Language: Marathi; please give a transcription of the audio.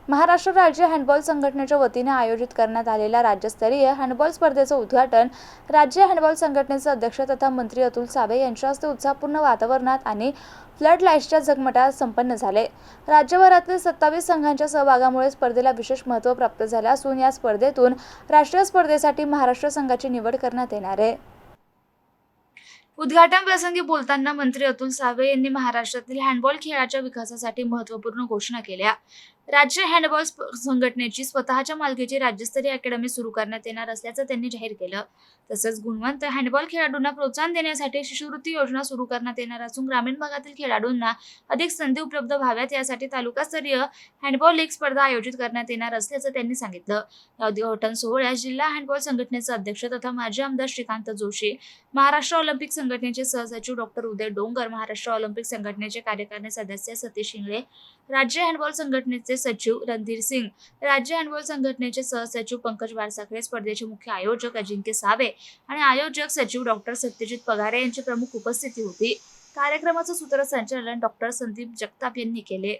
महाराष्ट्र राज्य हँडबॉल संघटनेच्या वतीने आयोजित करण्यात आलेल्या राज्यस्तरीय हँडबॉल स्पर्धेचं उद्घाटन राज्य हँडबॉल संघटनेचे अध्यक्ष तथा मंत्री अतुल सावे यांच्या हस्ते उत्साहपूर्ण वातावरणात आणि फ्लड लाईट्सच्या झगमगाटात संपन्न झाले। राज्यभरातील 27 संघांच्या सहभागामुळे स्पर्धेला विशेष महत्त्व प्राप्त झाले असून या स्पर्धेतून राष्ट्रीय स्पर्धेसाठी महाराष्ट्र संघाची निवड करण्यात येणार आहे। उद्घाटन प्रसंगी बोलताना मंत्री अतुल सावे यांनी महाराष्ट्रातील हँडबॉल खेळाच्या विकासासाठी महत्त्वपूर्ण घोषणा केल्या। राज्य हँडबॉल संघटनेची स्वतःच्या मालकीची राज्यस्तरीय अकॅडमी सुरू करण्यात येणार असल्याचं त्यांनी जाहीर केलं। तसंच गुणवंत हँडबॉल खेळाडूंना प्रोत्साहन देण्यासाठी शिष्यवृत्ती योजना सुरू करण्यात येणार असून ग्रामीण भागातील खेळाडूंना अधिक संधी उपलब्ध व्हाव्यात यासाठी तालुकास्तरीय हँडबॉल लीग स्पर्धा आयोजित करण्यात येणार असल्याचं त्यांनी सांगितलं। या उद्घाटन सोहळ्यात जिल्हा हँडबॉल संघटनेचे अध्यक्ष तथा माजी आमदार श्रीकांत जोशी, महाराष्ट्र ऑलिम्पिक संघटनेचे सहसचिव डॉक्टर उदय डोंगर, महाराष्ट्र ऑलिम्पिक संघटनेचे कार्यकारी सदस्य सतीश इंगळे, राज्य हँडबॉल संघटनेचे सचिव रणधीर सिंग, राज्य हँडबॉल संघटनेचे सहसचिव पंकज वारसाखरे, स्पर्धेचे मुख्य आयोजक अजिंक्य सावे आणि आयोजक सचिव डॉक्टर सत्यजित पगारे यांची प्रमुख उपस्थिती होती। कार्यक्रमाचं सूत्रसंचालन डॉक्टर संदीप जगताप यांनी केले।